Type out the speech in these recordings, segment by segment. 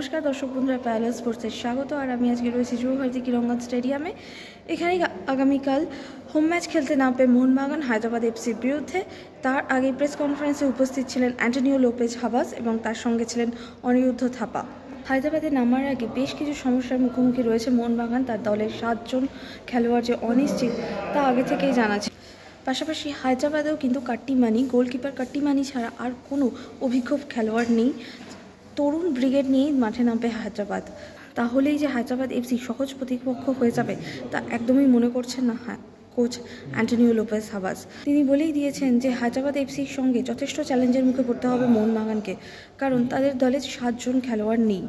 নমস্কার দর্শক বন্ধুরা, প্যারালাল স্পোর্টসের স্বাগত। আর আমি আজকে রয়েছি যুব ভারতী কিরণগঞ্জ স্টেডিয়ামে। এখানেই আগামীকাল হোম ম্যাচ খেলতে নামবে মোহনবাগান হায়দ্রাবাদ এফসির বিরুদ্ধে। তার আগে প্রেস কনফারেন্সে উপস্থিত ছিলেন অ্যান্টনিও লোপেজ হাবাস এবং তার সঙ্গে ছিলেন অনিরুদ্ধ থাপা। হায়দ্রাবাদে নামার আগে বেশ কিছু সমস্যার মুখোমুখি রয়েছে মোহনবাগান। তার দলের 7 জন খেলোয়াড় যে অনিশ্চিত তা আগে থেকেই জানা ছিল। পাশাপাশি হায়দ্রাবাদেও কিন্তু কাট্টিমানি, গোলকিপার কাট্টিমানি ছাড়া আর কোনো অভিজ্ঞ খেলোয়াড় নেই। তরুণ ব্রিগেড নিয়েই মাঠে নামবে হায়দ্রাবাদ। তাহলেই যে হায়দ্রাবাদ এফসি সহজ প্রতিপক্ষ হয়ে যাবে তা একদমই মনে করছেন না কোচ অ্যান্টনিও লোপেজ হাবাস। তিনি বলেই দিয়েছেন যে হায়দ্রাবাদ এফসির সঙ্গে যথেষ্ট চ্যালেঞ্জের মুখে পড়তে হবে মোহনবাগানকে, কারণ তাদের দলে 7 জন খেলোয়াড় নেই।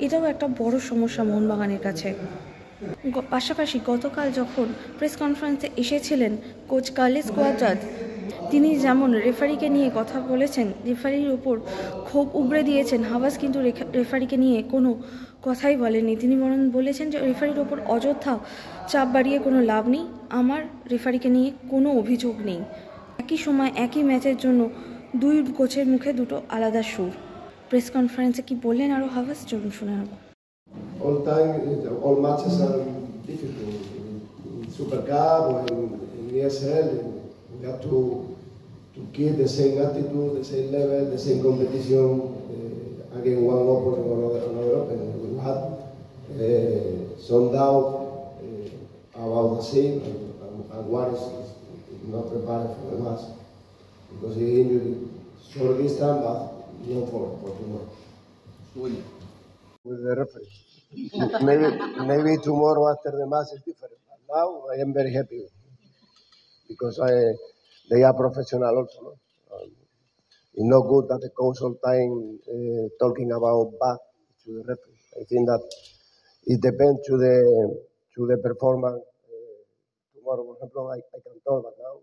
এটাও একটা বড় সমস্যা মোহনবাগানের কাছে। পাশাপাশি গতকাল যখন প্রেস কনফারেন্সে এসেছিলেন কোচ কার্লোস কোয়াদ্রাদো, তিনি যেমন রেফারিকে নিয়ে কথা বলেছেন, রেফারির ওপর ক্ষোভ উগড়ে দিয়েছেন, হাবাস কিন্তু রেফারিকে নিয়ে কোনো কথাই বলেননি। তিনি বরং বলেছেন যে রেফারির ওপর অযথা চাপ বাড়িয়ে কোনো লাভ নেই, আমার রেফারিকে নিয়ে কোনো অভিযোগ নেই। একই সময় একই ম্যাচের জন্য দুই কোচের মুখে দুটো আলাদা সুর। প্রেস কনফারেন্সে কি বললেন আরও হাবাস, চলুন শুনে নেব। All matches are difficult. In Super Cup or in ESL, we have to keep the same attitude, the same level, the same competition against one opponent or another opponent. We had some doubt about the team and what is not prepared for the match because he injured short distance, but not for tomorrow. With the referee. maybe tomorrow after the match is different. But now I am very happy because they are professional also. It's not good that the coach all time talking about back to the referee. I think that it depends to the performance. Tomorrow, for example, I can talk, but now